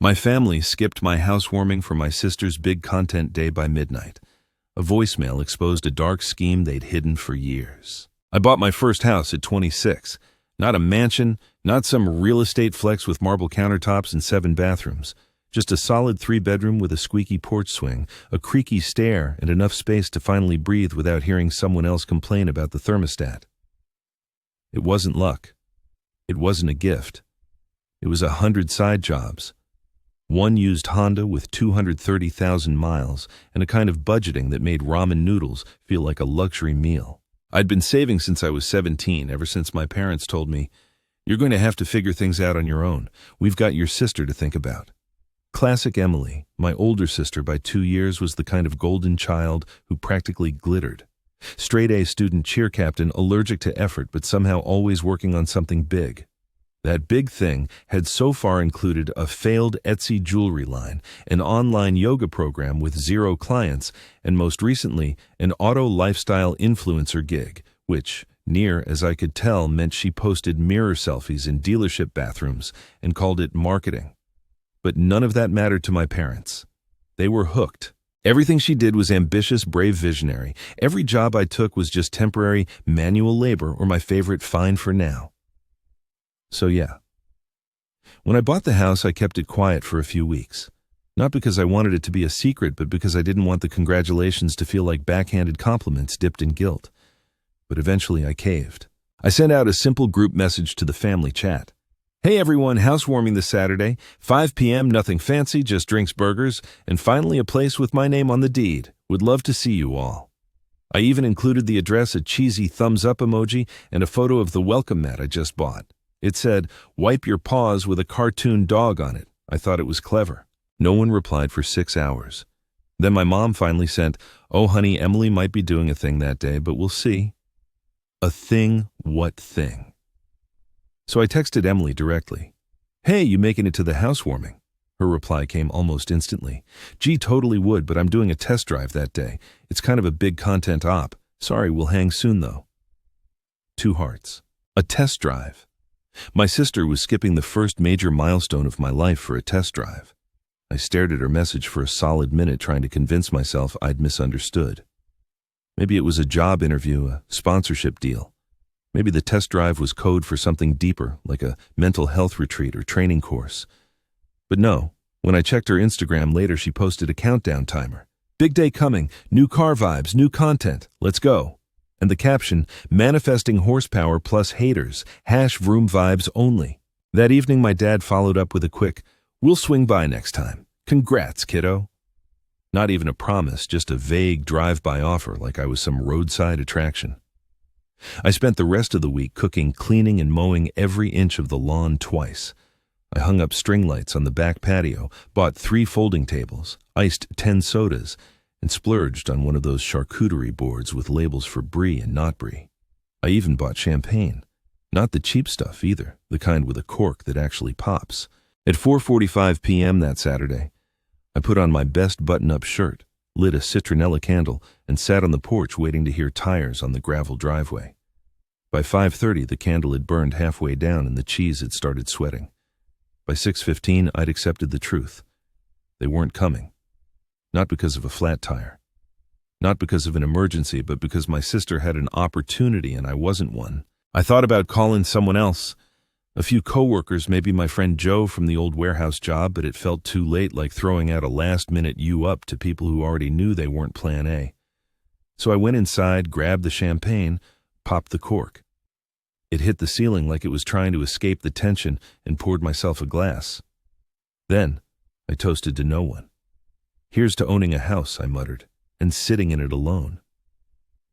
My family skipped my housewarming for my sister's big content day by midnight. A voicemail exposed a dark scheme they'd hidden for years. I bought my first house at 26. Not a mansion, not some real estate flex with marble countertops and 7 bathrooms. Just a solid 3-bedroom with a squeaky porch swing, a creaky stair, and enough space to finally breathe without hearing someone else complain about the thermostat. It wasn't luck. It wasn't a gift. It was 100 side jobs. One used Honda with 230,000 miles and a kind of budgeting that made ramen noodles feel like a luxury meal. I'd been saving since I was 17, ever since my parents told me, "You're going to have to figure things out on your own. We've got your sister to think about." Classic Emily, my older sister by 2 years, was the kind of golden child who practically glittered. Straight-A student cheer captain, allergic to effort but somehow always working on something big. That big thing had so far included a failed Etsy jewelry line, an online yoga program with 0 clients, and most recently, an auto lifestyle influencer gig, which, near as I could tell, meant she posted mirror selfies in dealership bathrooms and called it marketing. But none of that mattered to my parents. They were hooked. Everything she did was ambitious, brave, visionary. Every job I took was just temporary manual labor or my favorite fine for now. So yeah. When I bought the house, I kept it quiet for a few weeks. Not because I wanted it to be a secret, but because I didn't want the congratulations to feel like backhanded compliments dipped in guilt. But eventually I caved. I sent out a simple group message to the family chat. "Hey everyone, housewarming this Saturday, 5 p.m., nothing fancy, just drinks, burgers, and finally a place with my name on the deed. Would love to see you all." I even included the address, a cheesy thumbs up emoji, and a photo of the welcome mat I just bought. It said, "Wipe your paws," with a cartoon dog on it. I thought it was clever. No one replied for 6 hours. Then my mom finally sent, "Oh honey, Emily might be doing a thing that day, but we'll see." A thing? What thing? So I texted Emily directly. "Hey, you making it to the housewarming?" Her reply came almost instantly. "Gee, totally would, but I'm doing a test drive that day. It's kind of a big content op. Sorry, we'll hang soon though." 2 hearts. A test drive. My sister was skipping the first major milestone of my life for a test drive. I stared at her message for a solid minute, trying to convince myself I'd misunderstood. Maybe it was a job interview, a sponsorship deal. Maybe the test drive was code for something deeper, like a mental health retreat or training course. But no, when I checked her Instagram later, she posted a countdown timer. "Big day coming, new car vibes, new content, let's go." And the caption, "Manifesting horsepower plus haters, #vroom vibes only." That evening, my dad followed up with a quick, "We'll swing by next time. Congrats, kiddo." Not even a promise, just a vague drive-by offer like I was some roadside attraction. I spent the rest of the week cooking, cleaning, and mowing every inch of the lawn twice. I hung up string lights on the back patio, bought 3 folding tables, iced 10 sodas, and splurged on one of those charcuterie boards with labels for brie and not brie. I even bought champagne. Not the cheap stuff either, the kind with a cork that actually pops. At 4:45 p.m. that Saturday, I put on my best button-up shirt, lit a citronella candle, and sat on the porch waiting to hear tires on the gravel driveway. By 5:30, the candle had burned halfway down and the cheese had started sweating. By 6:15, I'd accepted the truth. They weren't coming. Not because of a flat tire. Not because of an emergency, but because my sister had an opportunity and I wasn't one. I thought about calling someone else. A few coworkers, maybe my friend Joe from the old warehouse job, but it felt too late, like throwing out a last-minute you-up to people who already knew they weren't plan A. So I went inside, grabbed the champagne, popped the cork. It hit the ceiling like it was trying to escape the tension, and poured myself a glass. Then I toasted to no one. "Here's to owning a house," I muttered, "and sitting in it alone."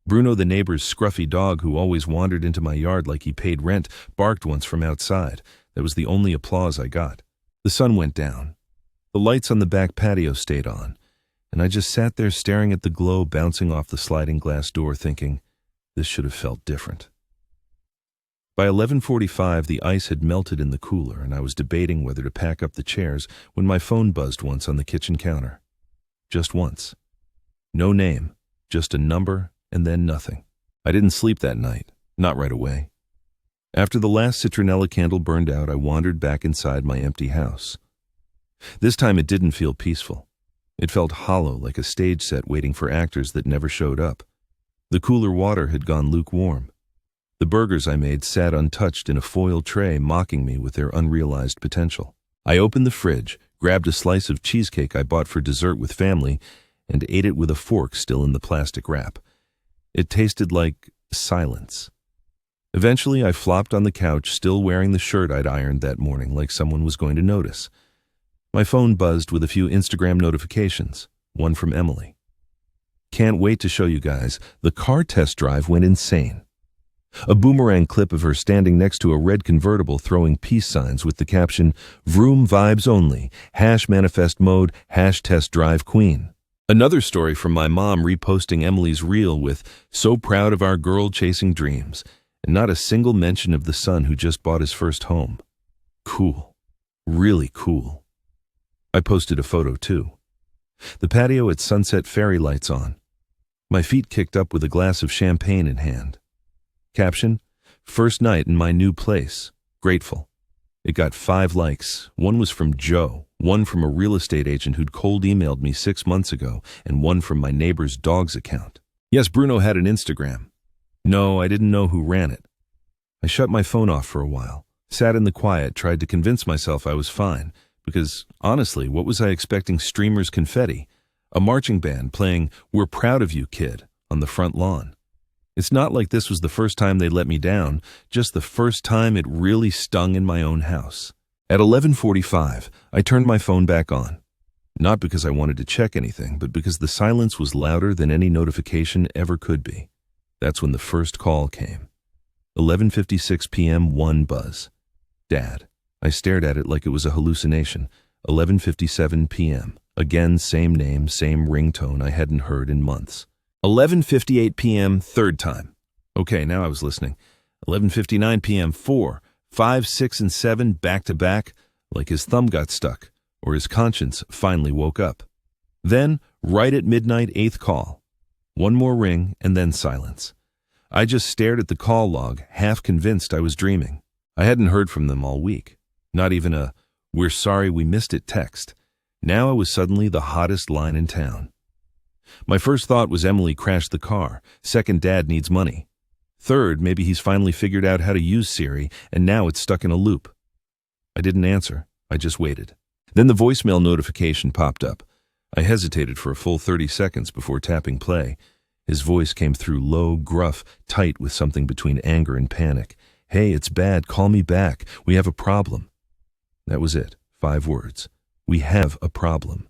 Bruno, the neighbor's scruffy dog who always wandered into my yard like he paid rent, barked once from outside. That was the only applause I got. The sun went down. The lights on the back patio stayed on, and I just sat there staring at the glow bouncing off the sliding glass door, thinking, this should have felt different. By 11:45, the ice had melted in the cooler, and I was debating whether to pack up the chairs when my phone buzzed once on the kitchen counter. Just once. No name, just a number, and then nothing. I didn't sleep that night, not right away. After the last citronella candle burned out, I wandered back inside my empty house. This time it didn't feel peaceful. It felt hollow, like a stage set waiting for actors that never showed up. The cooler water had gone lukewarm. The burgers I made sat untouched in a foil tray, mocking me with their unrealized potential. I opened the fridge, grabbed a slice of cheesecake I bought for dessert with family, and ate it with a fork still in the plastic wrap. It tasted like silence. Eventually, I flopped on the couch, still wearing the shirt I'd ironed that morning, like someone was going to notice. My phone buzzed with a few Instagram notifications, one from Emily. "Can't wait to show you guys. The car test drive went insane." A boomerang clip of her standing next to a red convertible throwing peace signs with the caption, "Vroom vibes only, #manifest mode, #test drive queen." Another story from my mom reposting Emily's reel with, "So proud of our girl chasing dreams," and not a single mention of the son who just bought his first home. Cool. Really cool. I posted a photo too. The patio at sunset, fairy lights on. My feet kicked up with a glass of champagne in hand. Caption, "First night in my new place. Grateful." It got 5 likes. One was from Joe, one from a real estate agent who'd cold emailed me 6 months ago, and one from my neighbor's dog's account. Yes, Bruno had an Instagram. No, I didn't know who ran it. I shut my phone off for a while, sat in the quiet, tried to convince myself I was fine, because, honestly, what was I expecting? Streamers' confetti, a marching band playing "We're Proud of You, Kid" on the front lawn. It's not like this was the first time they let me down, just the first time it really stung in my own house. At 11:45, I turned my phone back on. Not because I wanted to check anything, but because the silence was louder than any notification ever could be. That's when the first call came. 11:56 p.m., one buzz. Dad. I stared at it like it was a hallucination. 11:57 p.m. Again, same name, same ringtone I hadn't heard in months. 11:58 p.m., third time. Okay, now I was listening. 11:59 p.m., 4, 5, 6, and 7 back to back, like his thumb got stuck, or his conscience finally woke up. Then, right at midnight, 8th call. One more ring, and then silence. I just stared at the call log, half convinced I was dreaming. I hadn't heard from them all week. Not even a, "We're sorry we missed it" text. Now I was suddenly the hottest line in town. My first thought was Emily crashed the car. Second, Dad needs money. Third, maybe he's finally figured out how to use Siri, and now it's stuck in a loop. I didn't answer. I just waited. Then the voicemail notification popped up. I hesitated for a full 30 seconds before tapping play. His voice came through low, gruff, tight with something between anger and panic. "Hey, it's bad. Call me back. We have a problem." That was it. 5 words. We have a problem.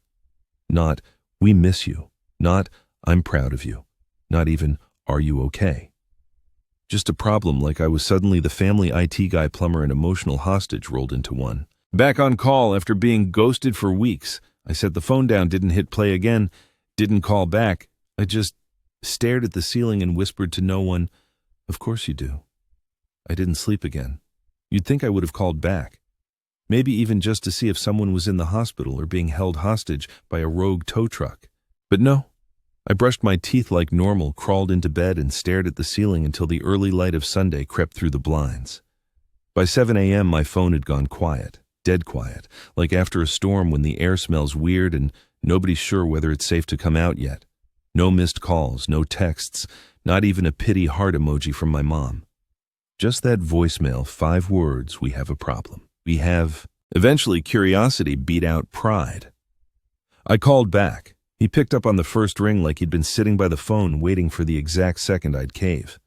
Not, "We miss you." Not, "I'm proud of you." Not even, "Are you okay?" Just a problem, like I was suddenly the family IT guy, plumber, and emotional hostage rolled into one. Back on call after being ghosted for weeks. I set the phone down, didn't hit play again, didn't call back. I just stared at the ceiling and whispered to no one, "Of course you do." I didn't sleep again. You'd think I would have called back. Maybe even just to see if someone was in the hospital or being held hostage by a rogue tow truck. But no. I brushed my teeth like normal, crawled into bed, and stared at the ceiling until the early light of Sunday crept through the blinds. By 7 a.m., my phone had gone quiet, dead quiet, like after a storm when the air smells weird and nobody's sure whether it's safe to come out yet. No missed calls, no texts, not even a pity heart emoji from my mom. Just that voicemail, 5 words, "We have a problem. We have..." Eventually, curiosity beat out pride. I called back. He picked up on the first ring like he'd been sitting by the phone waiting for the exact second I'd cave.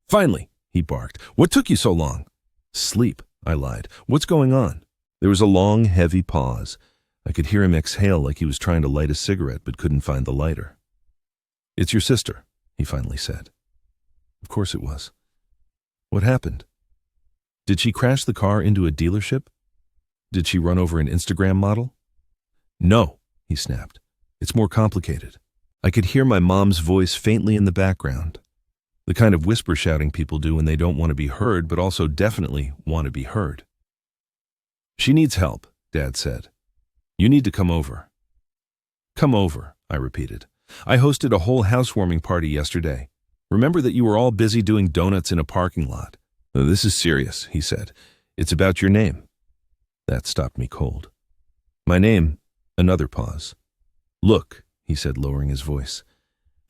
"Finally," he barked. "What took you so long?" "Sleep," I lied. "What's going on?" There was a long, heavy pause. I could hear him exhale like he was trying to light a cigarette but couldn't find the lighter. "It's your sister," he finally said. Of course it was. What happened? Did she crash the car into a dealership? Did she run over an Instagram model? "No," he snapped. "It's more complicated." I could hear my mom's voice faintly in the background. The kind of whisper shouting people do when they don't want to be heard, but also definitely want to be heard. "She needs help," Dad said. "You need to come over." "Come over," I repeated. "I hosted a whole housewarming party yesterday. Remember that you were all busy doing donuts in a parking lot." "This is serious," he said. "It's about your name." That stopped me cold. My name, another pause. Look, he said, lowering his voice.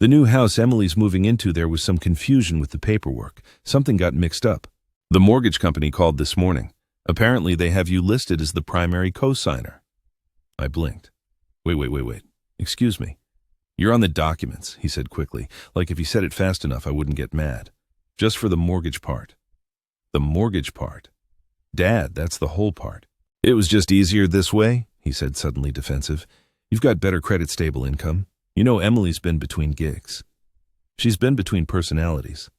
The new house Emily's moving into, there was some confusion with the paperwork. Something got mixed up. The mortgage company called this morning. Apparently they have you listed as the primary co-signer. I blinked. Wait. Excuse me. You're on the documents, he said quickly, like if he said it fast enough I wouldn't get mad. Just for the mortgage part. The mortgage part. Dad, that's the whole part. It was just easier this way, he said, suddenly defensive. You've got better credit, stable income. You know Emily's been between gigs. She's been between personalities.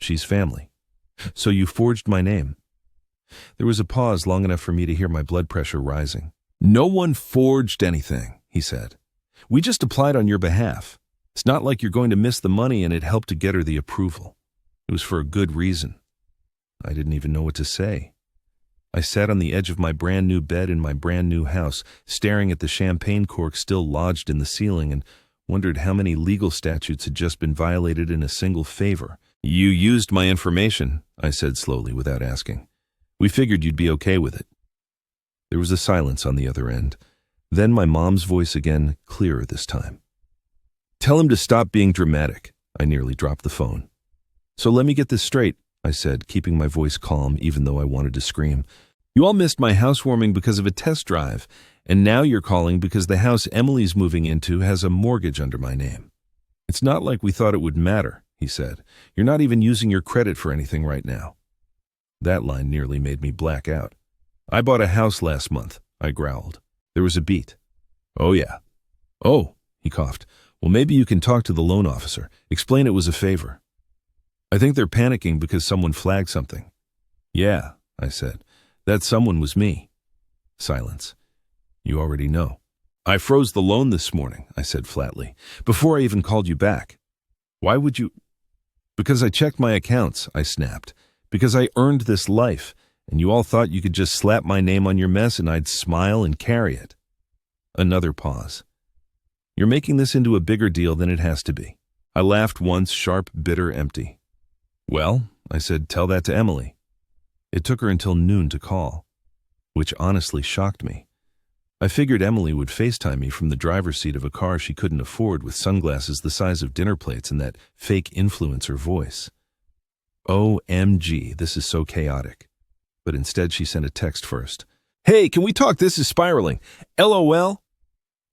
She's family. So you forged my name. There was a pause long enough for me to hear my blood pressure rising. No one forged anything, he said. We just applied on your behalf. It's not like you're going to miss the money, and it helped to get her the approval. It was for a good reason. I didn't even know what to say. I sat on the edge of my brand new bed in my brand new house, staring at the champagne cork still lodged in the ceiling, and wondered how many legal statutes had just been violated in a single favor. You used my information, I said slowly without asking. We figured you'd be okay with it. There was a silence on the other end. Then my mom's voice again, clearer this time. Tell him to stop being dramatic. I nearly dropped the phone. So let me get this straight, I said, keeping my voice calm even though I wanted to scream. You all missed my housewarming because of a test drive, and now you're calling because the house Emily's moving into has a mortgage under my name. It's not like we thought it would matter, he said. You're not even using your credit for anything right now. That line nearly made me black out. I bought a house last month, I growled. There was a beat. Oh, yeah. Oh, he coughed. Well, maybe you can talk to the loan officer. Explain it was a favor. I think they're panicking because someone flagged something. Yeah, I said. That someone was me. Silence. You already know. I froze the loan this morning, I said flatly, before I even called you back. Why would you? Because I checked my accounts, I snapped. Because I earned this life, and you all thought you could just slap my name on your mess and I'd smile and carry it. Another pause. You're making this into a bigger deal than it has to be. I laughed once, sharp, bitter, empty. Well, I said, tell that to Emily. It took her until noon to call, which honestly shocked me. I figured Emily would FaceTime me from the driver's seat of a car she couldn't afford with sunglasses the size of dinner plates and that fake influencer voice. OMG, this is so chaotic. But instead she sent a text first. Hey, can we talk? This is spiraling. LOL?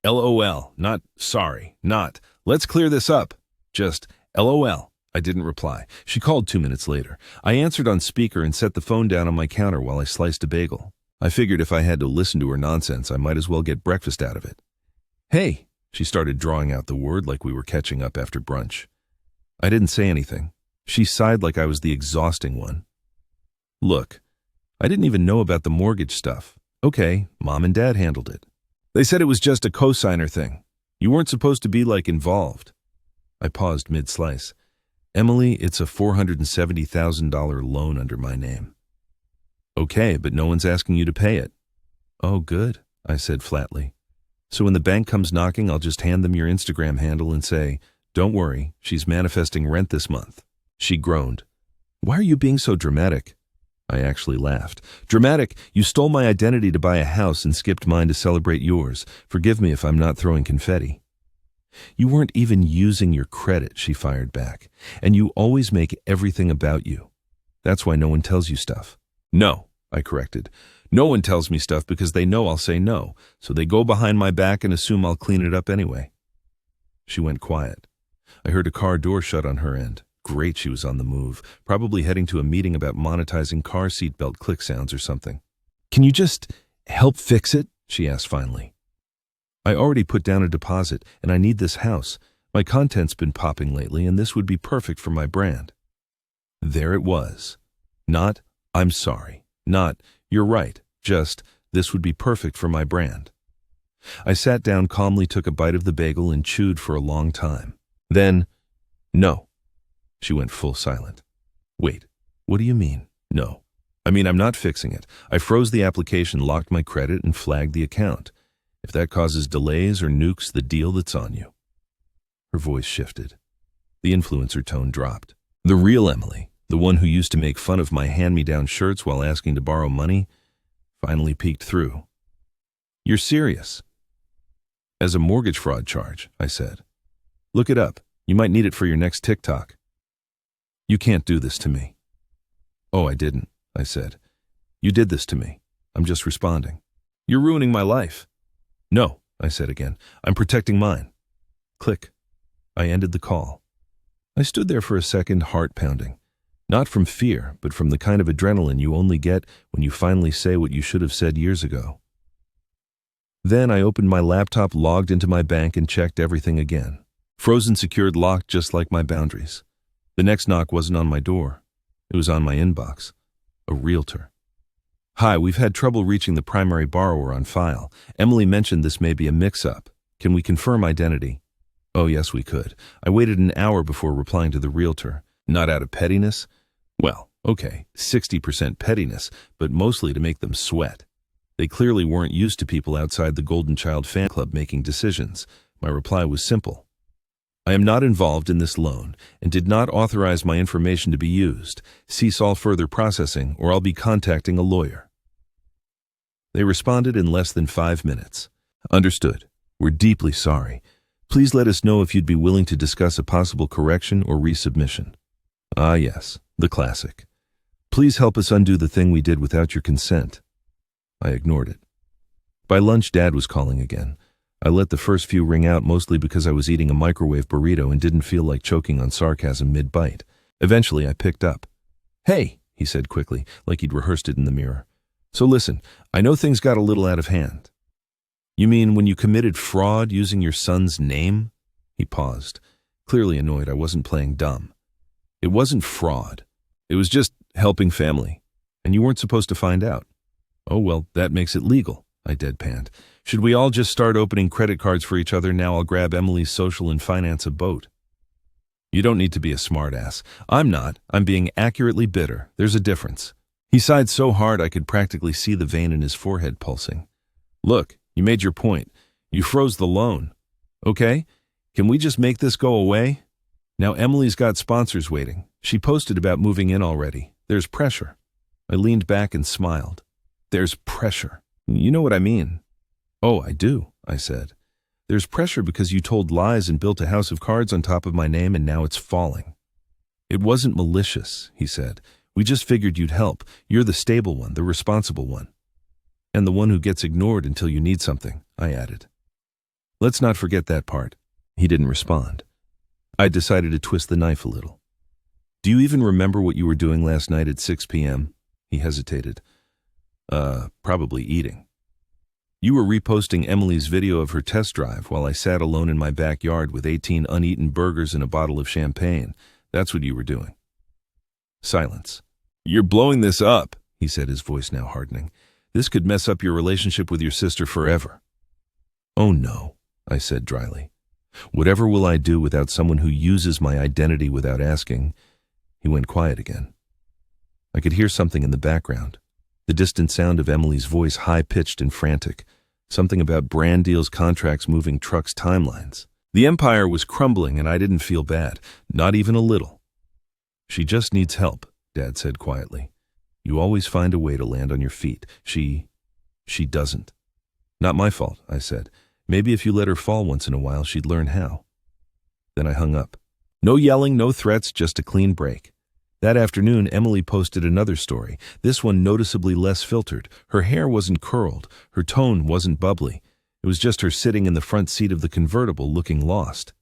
LOL, not sorry, not. Let's clear this up. Just LOL. I didn't reply. She called 2 minutes later. I answered on speaker and set the phone down on my counter while I sliced a bagel. I figured if I had to listen to her nonsense, I might as well get breakfast out of it. Hey, she started drawing out the word like we were catching up after brunch. I didn't say anything. She sighed like I was the exhausting one. Look, I didn't even know about the mortgage stuff. Okay, Mom and Dad handled it. They said it was just a cosigner thing. You weren't supposed to be, involved. I paused mid-slice. Emily, it's a $470,000 loan under my name. Okay, but no one's asking you to pay it. Oh, good, I said flatly. So when the bank comes knocking, I'll just hand them your Instagram handle and say, don't worry, she's manifesting rent this month. She groaned. Why are you being so dramatic? I actually laughed. Dramatic, you stole my identity to buy a house and skipped mine to celebrate yours. Forgive me if I'm not throwing confetti. You weren't even using your credit, she fired back. And you always make everything about you. That's why no one tells you stuff. No, I corrected. No one tells me stuff because they know I'll say no, so they go behind my back and assume I'll clean it up anyway. She went quiet. I heard a car door shut on her end. Great, she was on the move, probably heading to a meeting about monetizing car seatbelt click sounds or something. Can you just help fix it? She asked finally. I already put down a deposit, and I need this house. My content's been popping lately, and this would be perfect for my brand. There it was. Not, I'm sorry. Not, you're right. Just, this would be perfect for my brand. I sat down, calmly took a bite of the bagel, and chewed for a long time. Then, no. She went full silent. Wait, what do you mean, no? I mean, I'm not fixing it. I froze the application, locked my credit, and flagged the account. If that causes delays or nukes the deal that's on you. Her voice shifted. The influencer tone dropped. The real Emily, the one who used to make fun of my hand-me-down shirts while asking to borrow money, finally peeked through. You're serious? As a mortgage fraud charge, I said. Look it up. You might need it for your next TikTok. You can't do this to me. Oh, I didn't, I said. You did this to me. I'm just responding. You're ruining my life. No, I said again. I'm protecting mine. Click. I ended the call. I stood there for a second, heart pounding. Not from fear, but from the kind of adrenaline you only get when you finally say what you should have said years ago. Then I opened my laptop, logged into my bank, and checked everything again. Frozen, secured, locked, just like my boundaries. The next knock wasn't on my door. It was on my inbox. A realtor. Hi, we've had trouble reaching the primary borrower on file. Emily mentioned this may be a mix-up. Can we confirm identity? Oh, yes, we could. I waited an hour before replying to the realtor. Not out of pettiness? Well, okay, 60% pettiness, but mostly to make them sweat. They clearly weren't used to people outside the Golden Child fan club making decisions. My reply was simple. I am not involved in this loan and did not authorize my information to be used. Cease all further processing or I'll be contacting a lawyer. They responded in less than 5 minutes. Understood. We're deeply sorry. Please let us know if you'd be willing to discuss a possible correction or resubmission. Ah, yes, the classic. Please help us undo the thing we did without your consent. I ignored it. By lunch, Dad was calling again. I let the first few ring out mostly because I was eating a microwave burrito and didn't feel like choking on sarcasm mid-bite. Eventually, I picked up. Hey, he said quickly, like he'd rehearsed it in the mirror. So listen, I know things got a little out of hand. You mean when you committed fraud using your son's name? He paused, clearly annoyed I wasn't playing dumb. It wasn't fraud. It was just helping family. And you weren't supposed to find out. Oh, well, that makes it legal, I deadpanned. Should we all just start opening credit cards for each other? Now I'll grab Emily's social and finance a boat. You don't need to be a smartass. I'm not. I'm being accurately bitter. There's a difference. He sighed so hard I could practically see the vein in his forehead pulsing. Look, you made your point. You froze the loan. Okay? Can we just make this go away? Now Emily's got sponsors waiting. She posted about moving in already. There's pressure. I leaned back and smiled. There's pressure. You know what I mean. Oh, I do, I said. There's pressure because you told lies and built a house of cards on top of my name and now it's falling. It wasn't malicious, he said. We just figured you'd help. You're the stable one, the responsible one. And the one who gets ignored until you need something, I added. Let's not forget that part. He didn't respond. I decided to twist the knife a little. Do you even remember what you were doing last night at 6 p.m.? He hesitated. Probably eating. You were reposting Emily's video of her test drive while I sat alone in my backyard with 18 uneaten burgers and a bottle of champagne. That's what you were doing. Silence. You're blowing this up, he said, his voice now hardening. This could mess up your relationship with your sister forever. Oh no, I said dryly. Whatever will I do without someone who uses my identity without asking? He went quiet again. I could hear something in the background. The distant sound of Emily's voice, high-pitched and frantic. Something about brand deals, contracts, moving trucks, timelines. The empire was crumbling and I didn't feel bad, not even a little. She just needs help, Dad said quietly. You always find a way to land on your feet. She doesn't. Not my fault, I said. Maybe if you let her fall once in a while, she'd learn how. Then I hung up. No yelling, no threats, just a clean break. That afternoon, Emily posted another story, this one noticeably less filtered. Her hair wasn't curled, her tone wasn't bubbly. It was just her sitting in the front seat of the convertible looking lost.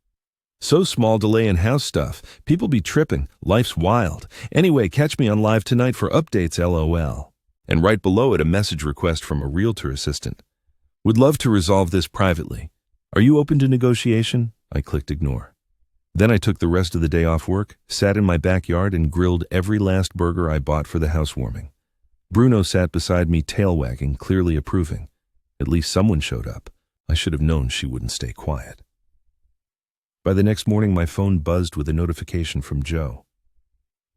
So small delay in house stuff. People be tripping. Life's wild. Anyway, catch me on live tonight for updates, LOL. And right below it, a message request from a realtor assistant. Would love to resolve this privately. Are you open to negotiation? I clicked ignore. Then I took the rest of the day off work, sat in my backyard and grilled every last burger I bought for the housewarming. Bruno sat beside me, tail wagging, clearly approving. At least someone showed up. I should have known she wouldn't stay quiet. By the next morning, my phone buzzed with a notification from Joe.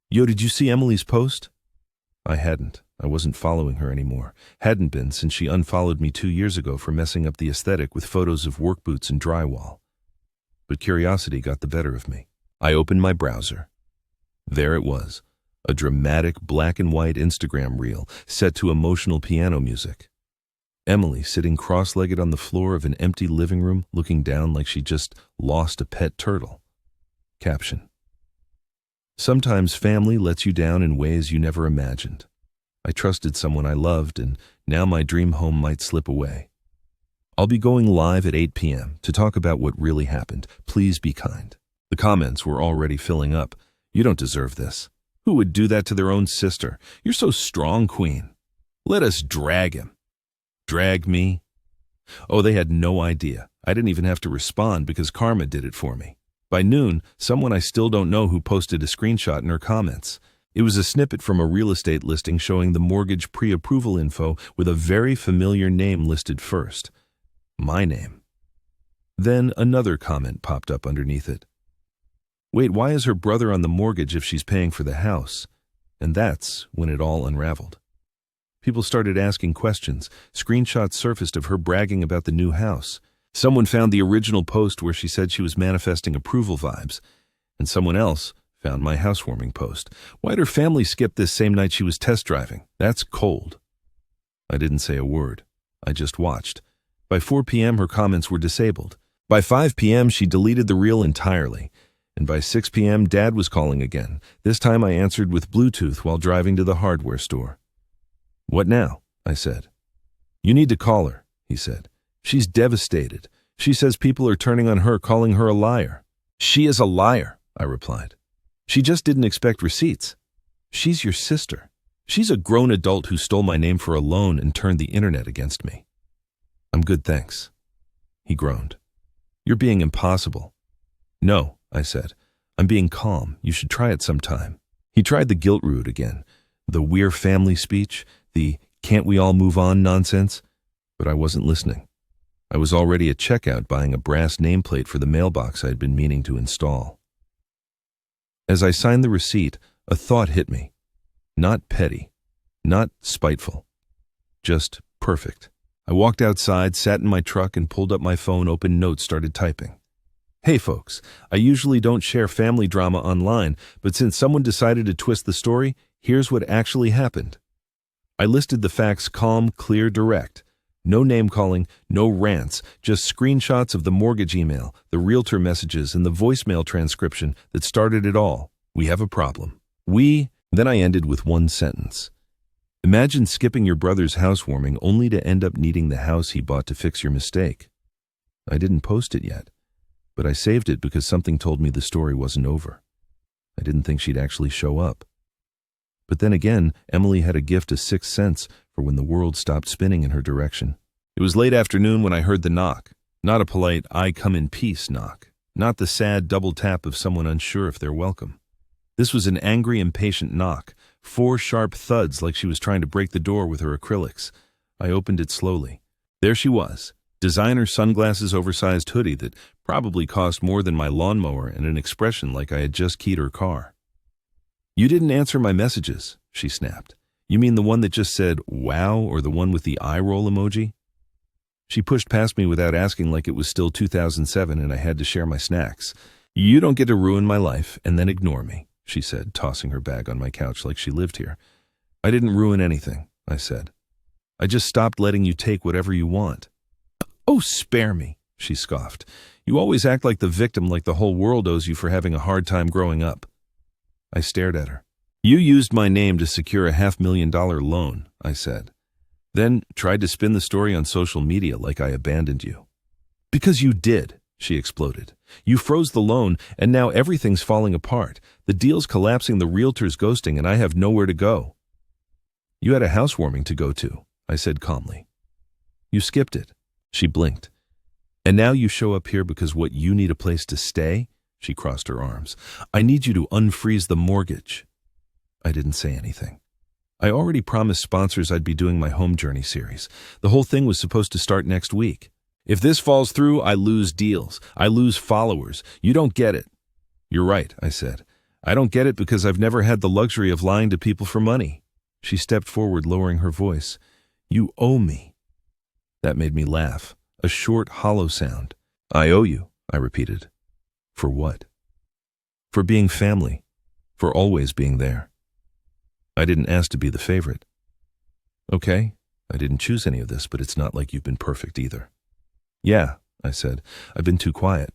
Yo, did you see Emily's post? I hadn't. I wasn't following her anymore. Hadn't been since she unfollowed me 2 years ago for messing up the aesthetic with photos of work boots and drywall. But curiosity got the better of me. I opened my browser. There it was, a dramatic black and white Instagram reel set to emotional piano music. Emily sitting cross-legged on the floor of an empty living room, looking down like she just lost a pet turtle. Caption: Sometimes family lets you down in ways you never imagined. I trusted someone I loved, and now my dream home might slip away. I'll be going live at 8 p.m. to talk about what really happened. Please be kind. The comments were already filling up. You don't deserve this. Who would do that to their own sister? You're so strong, Queen. Let us drag him. Drag me? Oh, they had no idea. I didn't even have to respond because Karma did it for me. By noon, someone I still don't know who posted a screenshot in her comments. It was a snippet from a real estate listing showing the mortgage pre-approval info with a very familiar name listed first. My name. Then another comment popped up underneath it. Wait, why is her brother on the mortgage if she's paying for the house? And that's when it all unraveled. People started asking questions. Screenshots surfaced of her bragging about the new house. Someone found the original post where she said she was manifesting approval vibes. And someone else found my housewarming post. Why'd her family skip this same night she was test driving? That's cold. I didn't say a word. I just watched. By 4 p.m. her comments were disabled. By 5 p.m. she deleted the reel entirely. And by 6 p.m. Dad was calling again. This time I answered with Bluetooth while driving to the hardware store. What now? I said. You need to call her, he said. She's devastated. She says people are turning on her, calling her a liar. She is a liar, I replied. She just didn't expect receipts. She's your sister. She's a grown adult who stole my name for a loan and turned the internet against me. I'm good, thanks. He groaned. You're being impossible. No, I said. I'm being calm. You should try it sometime. He tried the guilt route again, the we're family speech, the can't we all move on nonsense, but I wasn't listening. I was already at checkout buying a brass nameplate for the mailbox I'd been meaning to install. As I signed the receipt, a thought hit me. Not petty, not spiteful, just perfect. I walked outside, sat in my truck, and pulled up my phone, opened notes, started typing. Hey folks, I usually don't share family drama online, but since someone decided to twist the story, here's what actually happened. I listed the facts calm, clear, direct. No name-calling, no rants, just screenshots of the mortgage email, the realtor messages, and the voicemail transcription that started it all. We have a problem. Then I ended with one sentence. Imagine skipping your brother's housewarming only to end up needing the house he bought to fix your mistake. I didn't post it yet, but I saved it because something told me the story wasn't over. I didn't think she'd actually show up. But then again, Emily had a gift of 6th sense for when the world stopped spinning in her direction. It was late afternoon when I heard the knock. Not a polite, I come in peace knock. Not the sad double tap of someone unsure if they're welcome. This was an angry, impatient knock. 4 sharp thuds like she was trying to break the door with her acrylics. I opened it slowly. There she was. Designer sunglasses, oversized hoodie that probably cost more than my lawnmower, and an expression like I had just keyed her car. You didn't answer my messages, she snapped. You mean the one that just said, wow, or the one with the eye roll emoji? She pushed past me without asking like it was still 2007 and I had to share my snacks. You don't get to ruin my life and then ignore me, she said, tossing her bag on my couch like she lived here. I didn't ruin anything, I said. I just stopped letting you take whatever you want. Oh, spare me, she scoffed. You always act like the victim, like the whole world owes you for having a hard time growing up. I stared at her. You used my name to secure a $500,000 loan, I said. Then tried to spin the story on social media like I abandoned you. Because you did, she exploded. You froze the loan, and now everything's falling apart. The deal's collapsing, the realtor's ghosting, and I have nowhere to go. You had a housewarming to go to, I said calmly. You skipped it. She blinked. And now you show up here because what, you need a place to stay? She crossed her arms. I need you to unfreeze the mortgage. I didn't say anything. I already promised sponsors I'd be doing my home journey series. The whole thing was supposed to start next week. If this falls through, I lose deals. I lose followers. You don't get it. You're right, I said. I don't get it because I've never had the luxury of lying to people for money. She stepped forward, lowering her voice. You owe me. That made me laugh, a short, hollow sound. I owe you, I repeated. For what? For being family. For always being there. I didn't ask to be the favorite. Okay, I didn't choose any of this, but it's not like you've been perfect either. Yeah, I said. I've been too quiet.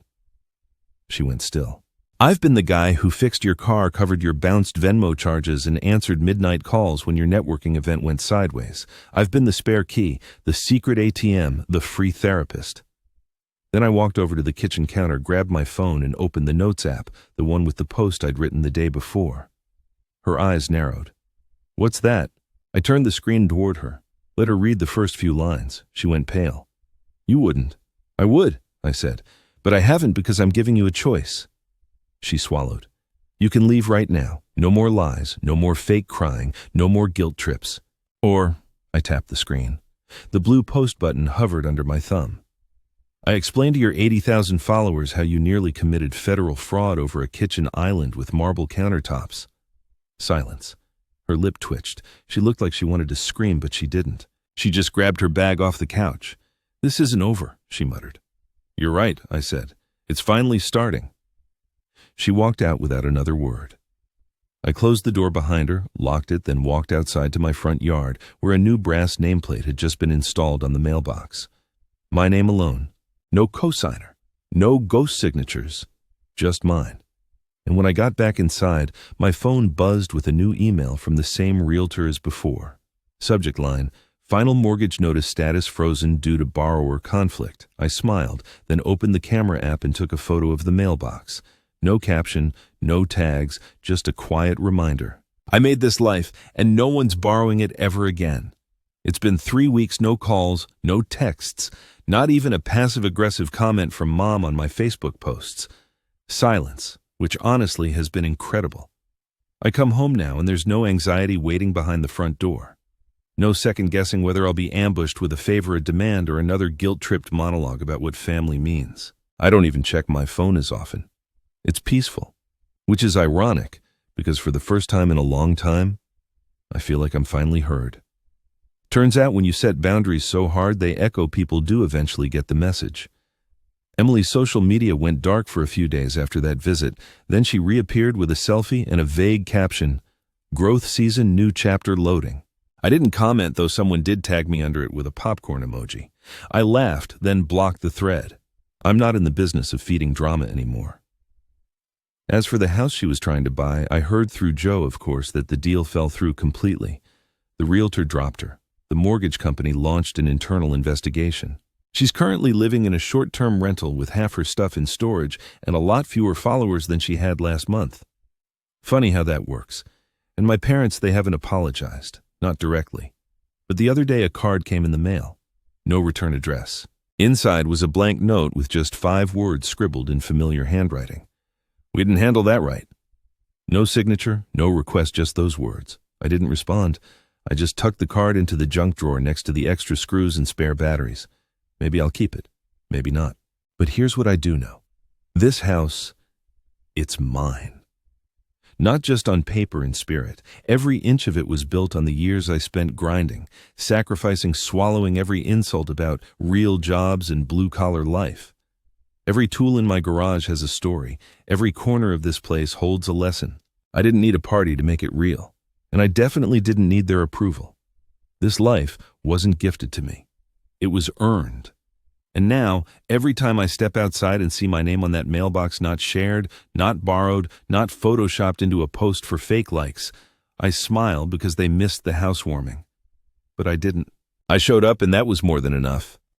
She went still. I've been the guy who fixed your car, covered your bounced Venmo charges, and answered midnight calls when your networking event went sideways. I've been the spare key, the secret ATM, the free therapist. Then I walked over to the kitchen counter, grabbed my phone, and opened the Notes app, the one with the post I'd written the day before. Her eyes narrowed. What's that? I turned the screen toward her. Let her read the first few lines. She went pale. You wouldn't. I would, I said, but I haven't because I'm giving you a choice. She swallowed. You can leave right now. No more lies, no more fake crying, no more guilt trips. Or, I tapped the screen. The blue post button hovered under my thumb. I explained to your 80,000 followers how you nearly committed federal fraud over a kitchen island with marble countertops. Silence. Her lip twitched. She looked like she wanted to scream, but she didn't. She just grabbed her bag off the couch. This isn't over, she muttered. You're right, I said. It's finally starting. She walked out without another word. I closed the door behind her, locked it, then walked outside to my front yard, where a new brass nameplate had just been installed on the mailbox. My name alone. No cosigner. No ghost signatures. Just mine. And when I got back inside, my phone buzzed with a new email from the same realtor as before. Subject line, final mortgage notice status frozen due to borrower conflict. I smiled, then opened the camera app and took a photo of the mailbox. No caption, no tags, just a quiet reminder. I made this life, and no one's borrowing it ever again. It's been 3 weeks, no calls, no texts, not even a passive-aggressive comment from Mom on my Facebook posts. Silence, which honestly has been incredible. I come home now and there's no anxiety waiting behind the front door. No second-guessing whether I'll be ambushed with a favor, a demand, or another guilt-tripped monologue about what family means. I don't even check my phone as often. It's peaceful, which is ironic, because for the first time in a long time, I feel like I'm finally heard. Turns out when you set boundaries so hard, they echo. People do eventually get the message. Emily's social media went dark for a few days after that visit. Then she reappeared with a selfie and a vague caption, "Growth season, new chapter loading." I didn't comment, though someone did tag me under it with a popcorn emoji. I laughed, then blocked the thread. I'm not in the business of feeding drama anymore. As for the house she was trying to buy, I heard through Joe, of course, that the deal fell through completely. The realtor dropped her. The mortgage company launched an internal investigation. She's currently living in a short-term rental with half her stuff in storage and a lot fewer followers than she had last month. Funny how that works. And my parents, they haven't apologized, not directly. But the other day a card came in the mail. No return address. Inside was a blank note with just 5 words scribbled in familiar handwriting. We didn't handle that right. No signature, no request, just those words. I didn't respond. I just tucked the card into the junk drawer next to the extra screws and spare batteries. Maybe I'll keep it, maybe not. But here's what I do know. This house, it's mine. Not just on paper and spirit. Every inch of it was built on the years I spent grinding, sacrificing, swallowing every insult about real jobs and blue-collar life. Every tool in my garage has a story. Every corner of this place holds a lesson. I didn't need a party to make it real. And I definitely didn't need their approval. This life wasn't gifted to me. It was earned. And now, every time I step outside and see my name on that mailbox, not shared, not borrowed, not photoshopped into a post for fake likes, I smile because they missed the housewarming. But I didn't. I showed up and that was more than enough.